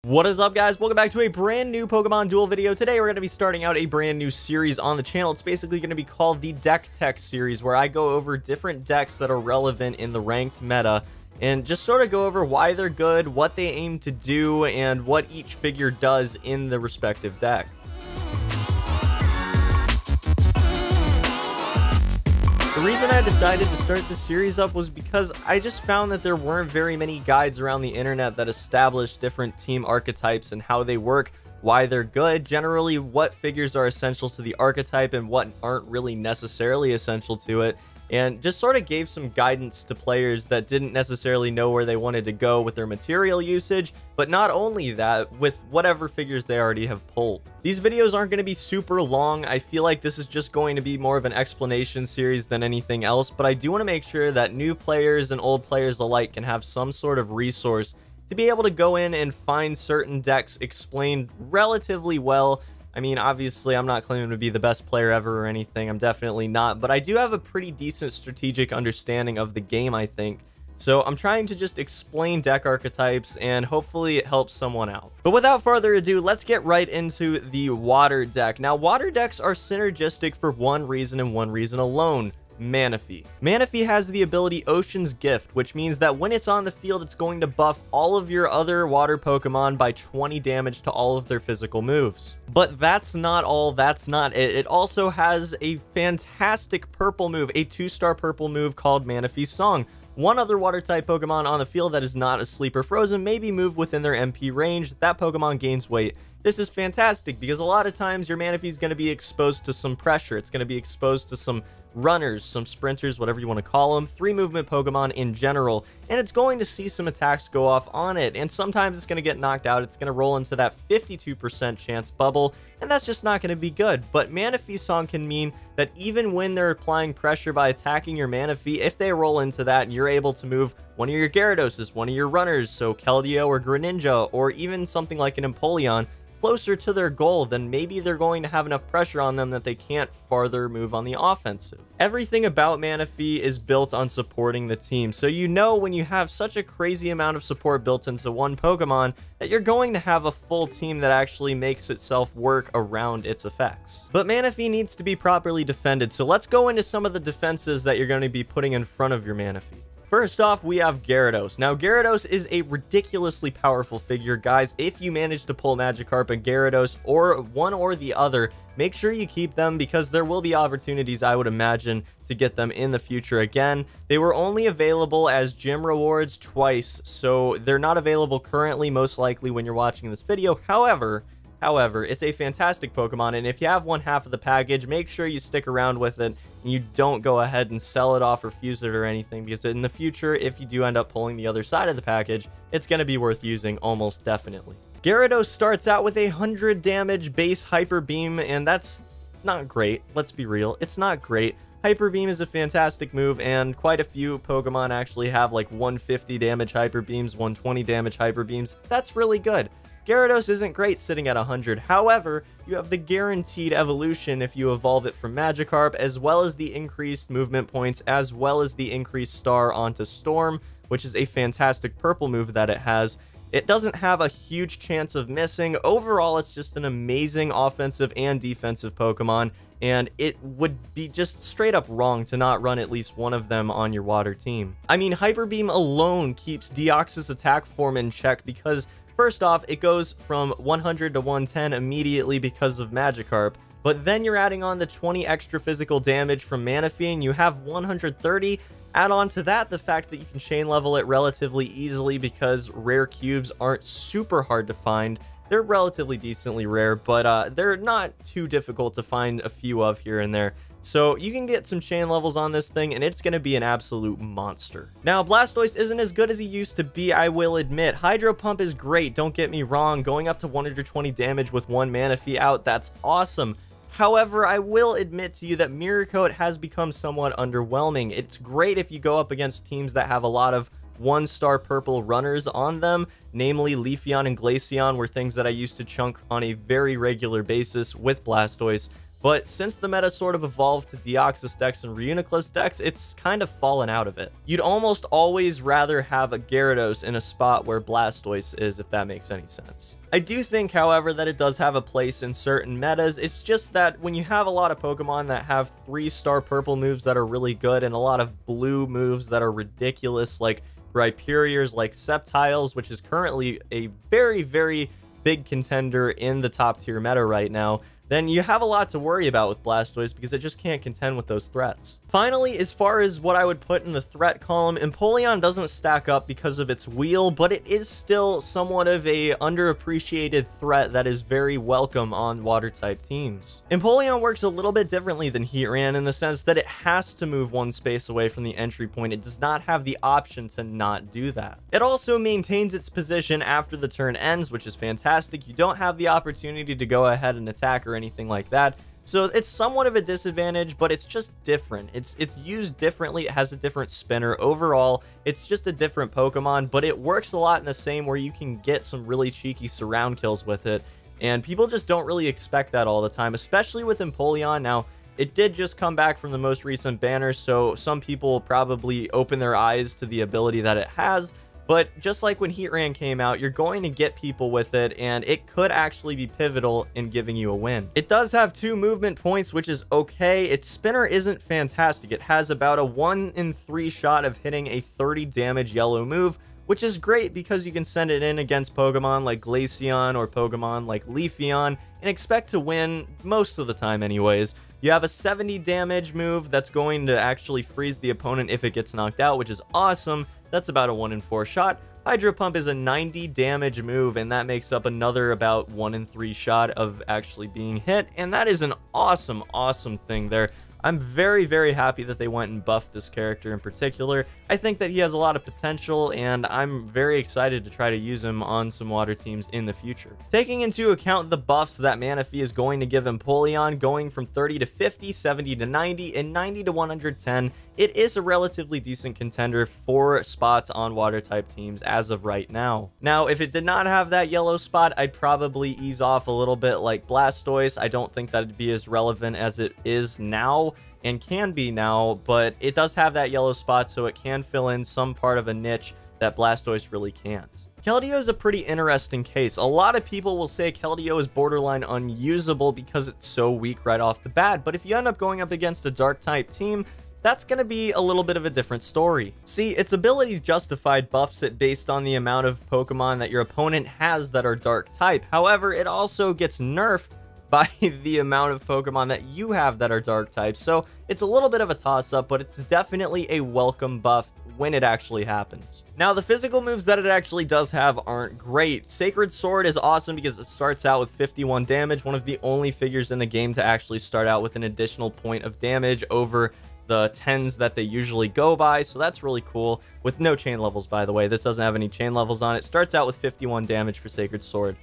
What is up, guys? Welcome back to a brand new Pokemon Duel video. Today we're going to be starting out a brand new series on the channel. It's basically going to be called the Deck Tech series, where I go over different decks that are relevant in the ranked meta and just sort of go over why they're good, what they aim to do, and what each figure does in the respective deck. The reason I decided to start this series up was because I just found that there weren't very many guides around the internet that established different team archetypes and how they work, why they're good, generally what figures are essential to the archetype and what aren't really necessarily essential to it, and just sort of gave some guidance to players that didn't necessarily know where they wanted to go with their material usage, but not only that, with whatever figures they already have pulled. These videos aren't going to be super long. I feel like this is just going to be more of an explanation series than anything else, but I do want to make sure that new players and old players alike can have some sort of resource to be able to go in and find certain decks explained relatively well. I mean, obviously, I'm not claiming to be the best player ever or anything. I'm definitely not, but I do have a pretty decent strategic understanding of the game, I think. So I'm trying to just explain deck archetypes, and hopefully it helps someone out. But without further ado, let's get right into the water deck. Now, water decks are synergistic for one reason and one reason alone: Manaphy. Manaphy has the ability Ocean's Gift, which means that when it's on the field, it's going to buff all of your other water Pokemon by 20 damage to all of their physical moves. But that's not all, that's not it. It also has a fantastic purple move, a 2-star purple move called Manaphy Song. One other water-type Pokemon on the field that is not asleep or frozen may be moved within their MP range. That Pokemon gains weight. This is fantastic because a lot of times your Manaphy is going to be exposed to some pressure. It's going to be exposed to some runners, some sprinters, whatever you want to call them, 3 movement Pokemon in general, and it's going to see some attacks go off on it, and sometimes it's going to get knocked out. It's going to roll into that 52% chance bubble, and that's just not going to be good. But Manaphy Song can mean that even when they're applying pressure by attacking your Manaphy, if they roll into that and you're able to move one of your Gyaradoses, one of your runners, so Keldeo or Greninja, or even something like an Empoleon, closer to their goal, then maybe they're going to have enough pressure on them that they can't farther move on the offensive. Everything about Manaphy is built on supporting the team, so you know when you have such a crazy amount of support built into one Pokemon that you're going to have a full team that actually makes itself work around its effects. But Manaphy needs to be properly defended, so let's go into some of the defenses that you're going to be putting in front of your Manaphy. First off, we have Gyarados. Now, Gyarados is a ridiculously powerful figure, guys. If you manage to pull Magikarp and Gyarados, or one or the other, make sure you keep them because there will be opportunities, I would imagine, to get them in the future again. They were only available as gym rewards twice, so they're not available currently, most likely when you're watching this video. However, it's a fantastic Pokemon, and if you have one half of the package, make sure you stick around with it and you don't go ahead and sell it off or fuse it or anything, because in the future, if you do end up pulling the other side of the package, it's going to be worth using almost definitely. Gyarados starts out with 100 damage base Hyper Beam, and that's not great. Let's be real, it's not great. Hyper Beam is a fantastic move, and quite a few Pokemon actually have like 150 damage Hyper Beams, 120 damage Hyper Beams. That's really good. Gyarados isn't great sitting at 100. However, you have the guaranteed evolution if you evolve it from Magikarp, as well as the increased movement points, as well as the increased star onto Storm, which is a fantastic purple move that it has. It doesn't have a huge chance of missing. Overall, it's just an amazing offensive and defensive Pokemon, and it would be just straight up wrong to not run at least one of them on your water team. I mean, Hyper Beam alone keeps Deoxys' attack form in check because first off, it goes from 100 to 110 immediately because of Magikarp, but then you're adding on the 20 extra physical damage from Manaphy, and you have 130. Add on to that the fact that you can chain level it relatively easily because rare cubes aren't super hard to find. They're relatively decently rare, but they're not too difficult to find a few of here and there. So you can get some chain levels on this thing, and it's going to be an absolute monster. Now, Blastoise isn't as good as he used to be, I will admit. Hydro Pump is great, don't get me wrong. Going up to 120 damage with one Manaphy out, that's awesome. However, I will admit to you that Mirror Coat has become somewhat underwhelming. It's great if you go up against teams that have a lot of 1-star purple runners on them, namely Leafeon and Glaceon were things that I used to chunk on a very regular basis with Blastoise. But since the meta sort of evolved to Deoxys decks and Reuniclus decks, it's kind of fallen out of it. You'd almost always rather have a Gyarados in a spot where Blastoise is, if that makes any sense. I do think, however, that it does have a place in certain metas. It's just that when you have a lot of Pokemon that have 3-star purple moves that are really good and a lot of blue moves that are ridiculous, like Rhyperiors, like Sceptiles, which is currently a very, very big contender in the top tier meta right now, then you have a lot to worry about with Blastoise because it just can't contend with those threats. Finally, as far as what I would put in the threat column, Empoleon doesn't stack up because of its wheel, but it is still somewhat of a underappreciated threat that is very welcome on water type teams. Empoleon works a little bit differently than Heatran in the sense that it has to move one space away from the entry point. It does not have the option to not do that. It also maintains its position after the turn ends, which is fantastic. You don't have the opportunity to go ahead and attack or anything like that. So it's somewhat of a disadvantage, but it's just different. It's used differently. It has a different spinner. Overall, it's just a different Pokemon, but it works a lot in the same where you can get some really cheeky surround kills with it. And people just don't really expect that all the time, especially with Empoleon. Now, it did just come back from the most recent banner, so some people will probably open their eyes to the ability that it has. But just like when Heatran came out, you're going to get people with it, and it could actually be pivotal in giving you a win. It does have 2 movement points, which is okay. Its spinner isn't fantastic. It has about a 1 in 3 shot of hitting a 30 damage yellow move, which is great because you can send it in against Pokemon like Glaceon or Pokemon like Leafeon and expect to win most of the time anyways. You have a 70 damage move that's going to actually freeze the opponent if it gets knocked out, which is awesome. That's about a 1 in 4 shot. Hydro Pump is a 90 damage move, and that makes up another about 1 in 3 shot of actually being hit. And that is an awesome, awesome thing there. I'm very, very happy that they went and buffed this character in particular. I think that he has a lot of potential, and I'm very excited to try to use him on some water teams in the future. Taking into account the buffs that Manaphy is going to give Empoleon, going from 30 to 50, 70 to 90, and 90 to 110, it is a relatively decent contender for spots on water type teams as of right now. Now, if it did not have that yellow spot, I'd probably ease off a little bit like Blastoise. I don't think that'd be as relevant as it is now and can be now, but it does have that yellow spot, so it can fill in some part of a niche that Blastoise really can't. Keldeo is a pretty interesting case. A lot of people will say Keldeo is borderline unusable because it's so weak right off the bat, but if you end up going up against a dark type team, that's going to be a little bit of a different story. See, its ability justified buffs it based on the amount of Pokemon that your opponent has that are dark type. However, it also gets nerfed by the amount of Pokemon that you have that are dark types. So it's a little bit of a toss-up, but it's definitely a welcome buff when it actually happens. Now, the physical moves that it actually does have aren't great. Sacred Sword is awesome because it starts out with 51 damage, one of the only figures in the game to actually start out with an additional point of damage over the 10s that they usually go by, so that's really cool. With no chain levels, by the way. This doesn't have any chain levels on it. Starts out with 51 damage for Sacred Sword.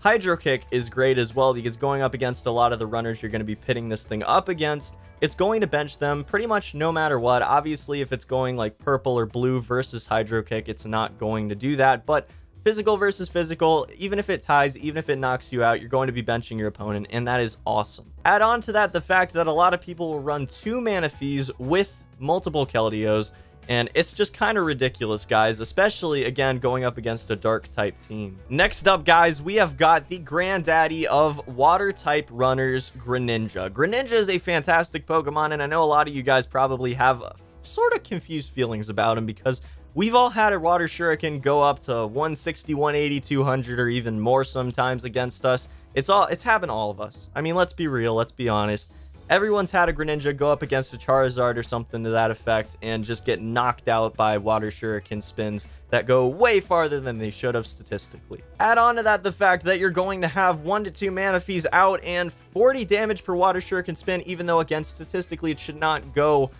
Hydro Kick is great as well because going up against a lot of the runners you're going to be pitting this thing up against, it's going to bench them pretty much no matter what. Obviously, if it's going like purple or blue versus Hydro Kick, it's not going to do that, but physical versus physical, even if it ties, even if it knocks you out, you're going to be benching your opponent, and that is awesome. Add on to that the fact that a lot of people will run 2 Manaphys with multiple Keldeos, and it's just kind of ridiculous, guys, especially, again, going up against a dark-type team. Next up, guys, we have got the granddaddy of water-type runners, Greninja. Greninja is a fantastic Pokemon, and I know a lot of you guys probably have sort of confused feelings about him because we've all had a Water Shuriken go up to 160, 180, 200, or even more sometimes against us. It's happened to all of us. I mean, let's be real, let's be honest. Everyone's had a Greninja go up against a Charizard or something to that effect and just get knocked out by Water Shuriken spins that go way farther than they should have statistically. Add on to that the fact that you're going to have 1 to 2 Manaphys out and 40 damage per Water Shuriken spin, even though, again, statistically, it should not go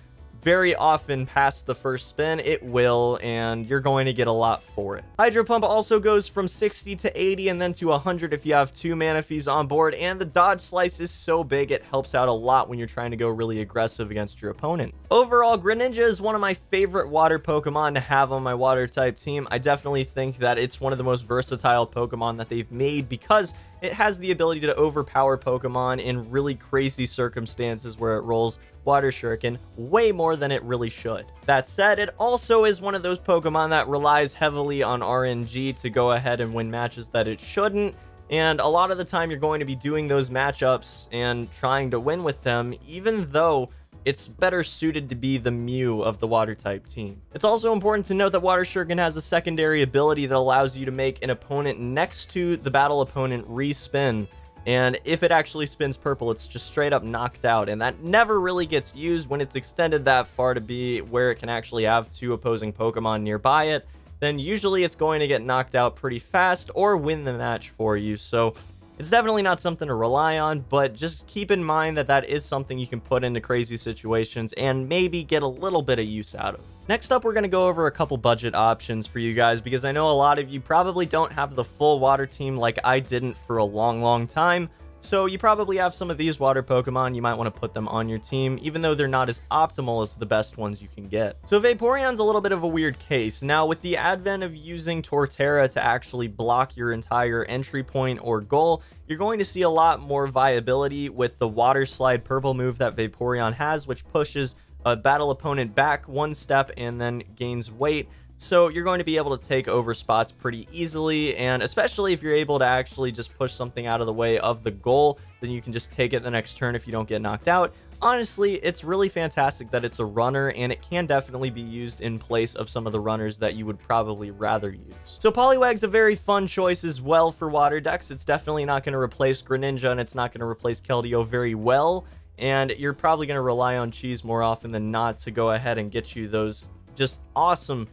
very often past the first spin, it will, and you're going to get a lot for it. Hydro Pump also goes from 60 to 80 and then to 100 if you have 2 Manaphy's on board, and the dodge slice is so big it helps out a lot when you're trying to go really aggressive against your opponent. Overall, Greninja is one of my favorite water Pokemon to have on my water type team. I definitely think that it's one of the most versatile Pokemon that they've made because it has the ability to overpower Pokemon in really crazy circumstances where it rolls Water Shuriken way more than it really should. That said, it also is one of those Pokemon that relies heavily on RNG to go ahead and win matches that it shouldn't, and a lot of the time you're going to be doing those matchups and trying to win with them, even though it's better suited to be the Mew of the water type team. It's also important to note that Water Shuriken has a secondary ability that allows you to make an opponent next to the battle opponent respin, and if it actually spins purple, it's just straight up knocked out, and that never really gets used. When it's extended that far to be where it can actually have 2 opposing Pokemon nearby it, then usually it's going to get knocked out pretty fast or win the match for you. So it's definitely not something to rely on, but just keep in mind that that is something you can put into crazy situations and maybe get a little bit of use out of. Next up, we're going to go over a couple budget options for you guys, because I know a lot of you probably don't have the full water team like I didn't for a long time. So you probably have some of these water Pokemon. You might want to put them on your team, even though they're not as optimal as the best ones you can get. So Vaporeon's a little bit of a weird case. Now, with the advent of using Torterra to actually block your entire entry point or goal, you're going to see a lot more viability with the Water Slide purple move that Vaporeon has, which pushes a battle opponent back 1 step and then gains weight. So you're going to be able to take over spots pretty easily, and especially if you're able to actually just push something out of the way of the goal, then you can just take it the next turn if you don't get knocked out. Honestly, it's really fantastic that it's a runner, and it can definitely be used in place of some of the runners that you would probably rather use. So Poliwag's a very fun choice as well for water decks. It's definitely not going to replace Greninja, and it's not going to replace Keldeo very well, and you're probably going to rely on Cheese more often than not to go ahead and get you those just awesome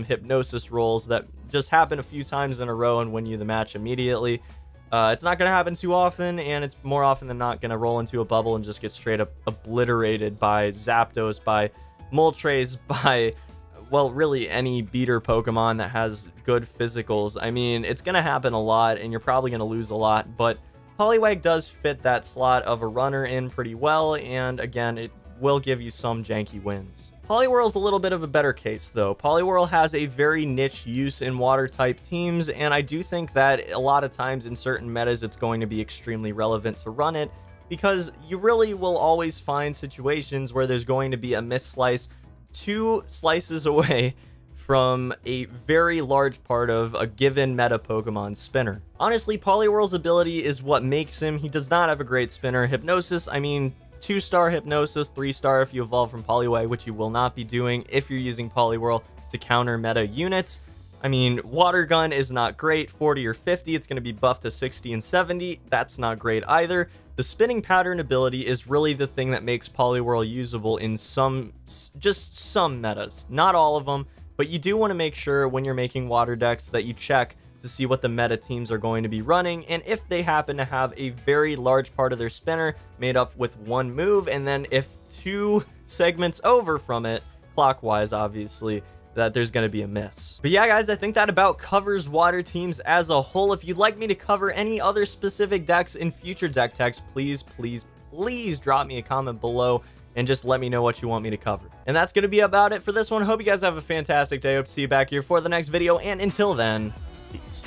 hypnosis rolls that just happen a few times in a row and win you the match immediately. It's not going to happen too often, and it's more often than not going to roll into a bubble and just get straight up obliterated by Zapdos, by Moltres, by, well, really any beater Pokemon that has good physicals. I mean, it's going to happen a lot, and you're probably going to lose a lot, but Poliwag does fit that slot of a runner in pretty well, and again, it will give you some janky wins. Poliwhirl's a little bit of a better case, though. Poliwhirl has a very niche use in water-type teams, and I do think that a lot of times in certain metas, it's going to be extremely relevant to run it, because you really will always find situations where there's going to be a misslice 2 slices away from a very large part of a given meta Pokemon spinner. Honestly, Poliwhirl's ability is what makes him. He does not have a great spinner. Hypnosis, I mean, 2-star Hypnosis, 3-star if you evolve from Poliwag, which you will not be doing if you're using Poliwhirl to counter meta units. I mean, Water Gun is not great. 40 or 50, it's going to be buffed to 60 and 70. That's not great either. The spinning pattern ability is really the thing that makes Poliwhirl usable in just some metas. Not all of them, but you do want to make sure when you're making water decks that you check to see what the meta teams are going to be running, and if they happen to have a very large part of their spinner made up with 1 move, and then if 2 segments over from it, clockwise obviously, that there's going to be a miss. But yeah, guys, I think that about covers water teams as a whole. If you'd like me to cover any other specific decks in future deck techs, please drop me a comment below and just let me know what you want me to cover. And that's going to be about it for this one. Hope you guys have a fantastic day. Hope to see you back here for the next video, and until then, peace.